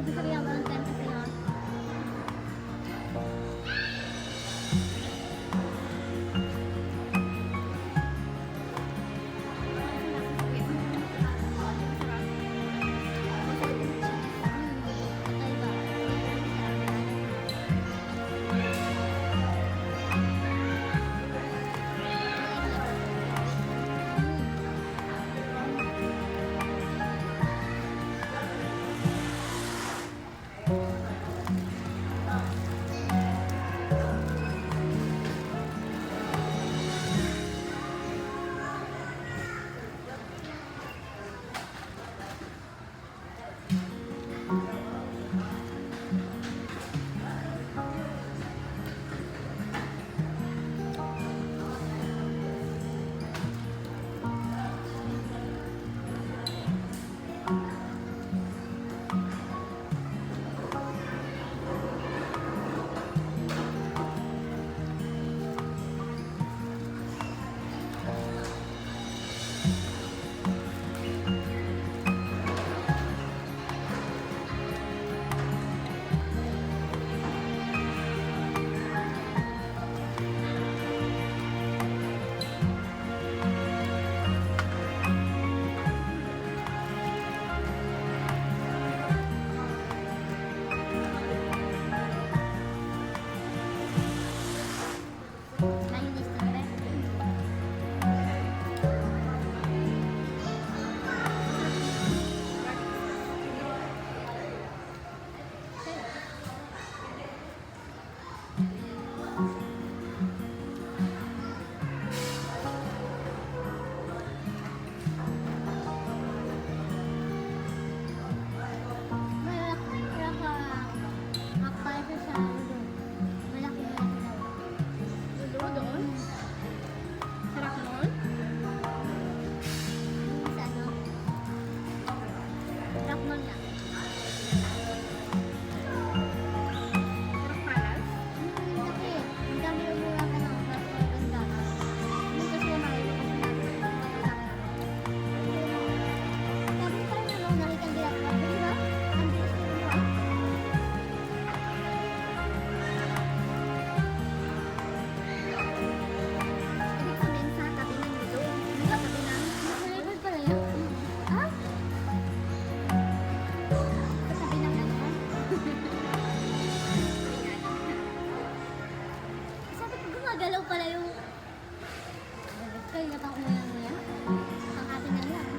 Sabihan mo ng time kasi yun. Nalinis na ba? Dulo doon? Sarap nun? Sarap malas? Gumagalaw pala yung kayo na pang umuyan-umuyan. Ang atin na lang.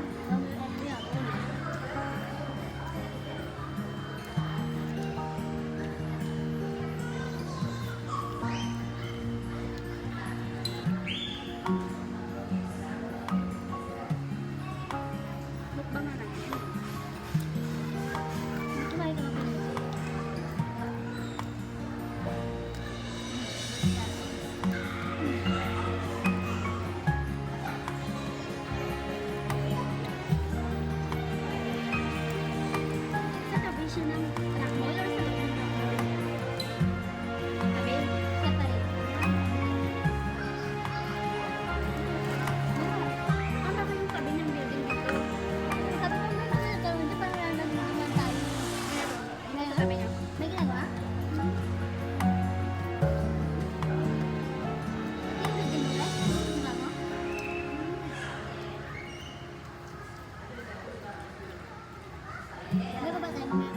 Mukbang na natin. Kumain ka lang. Sa tabi siya ng truck mall or sa loob ng truck mall? Tabi? Siya pa rin. Ang laki yung tabi ng building dito. Sabi ko naman na nagkaroon, hindi pa naman naman tayo. Meron. Sabi niya. May ginagawa? Hindi din mo ba? Ginagawa mo? May pa ba tayo mamaya?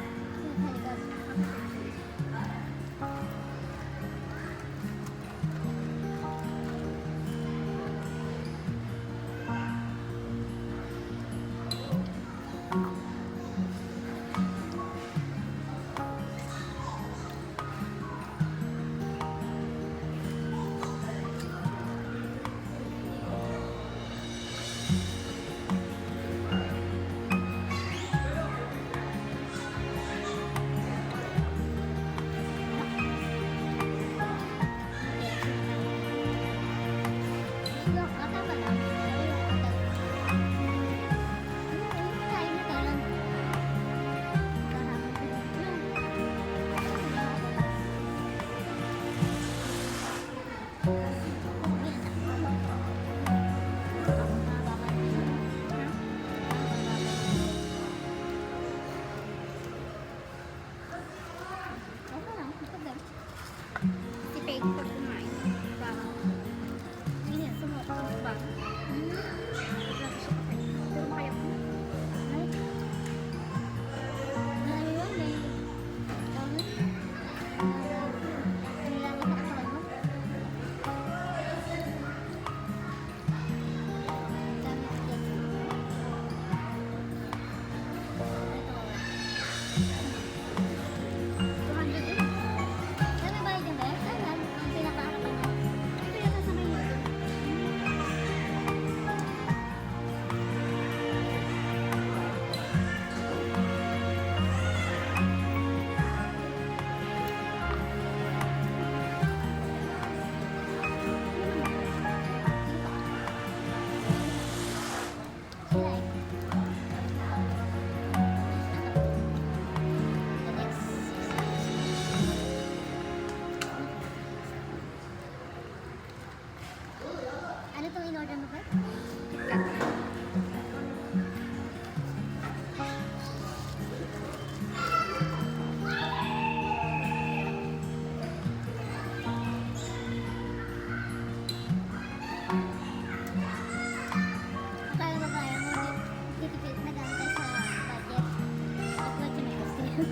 Ano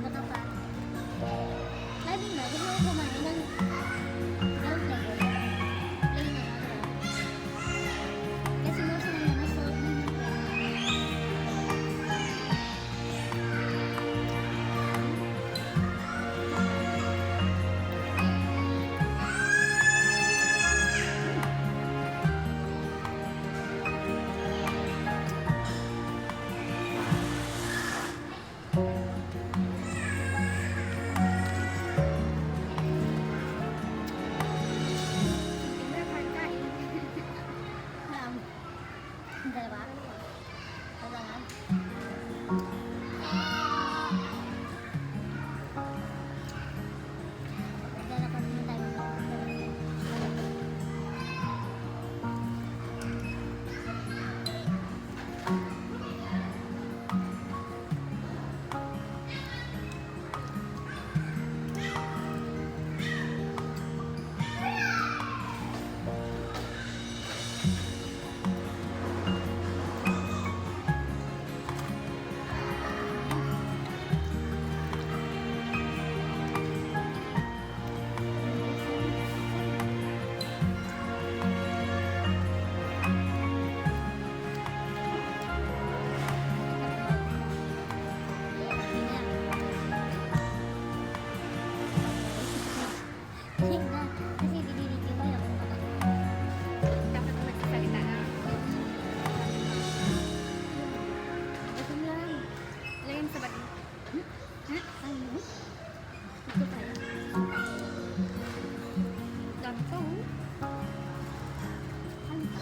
ka pa? Sabi nga, gusto ko kumain ng ground level. Plain na lang. Kasi gusto mo na salt na yun. Tingnan pagkain. Dalawa? Dalawa? Dala ko naman tayo. Kasi dinilig ko yung Dapat mo nagsasalita na. Gutom lang. Lagay mo sa bati. Ha? Ano? Ito tayo. Dami ko. Ano pa?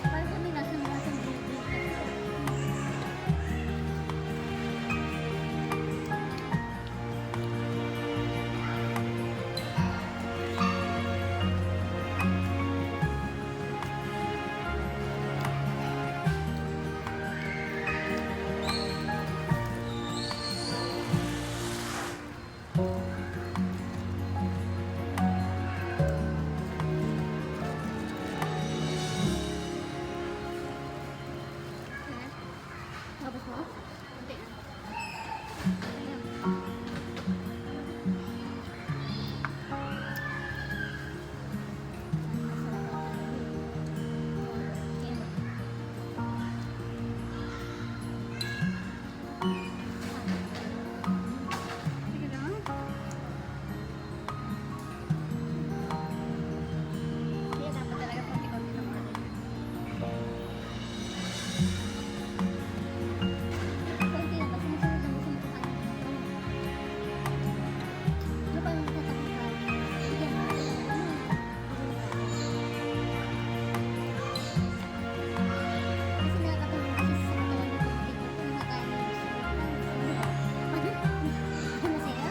Parang kami nasa Tapos mo? Kunti na. Sige lang. Kaya dapat talaga konti-konti lang mga rin. Konti na kasi masunod ang gusto mo kain. Ano pa yung tatapos ka? Sige na. Kasi nakakatulong kasi sa katawan mo kung hindi ko kumakain ng gusto mo. Masaya.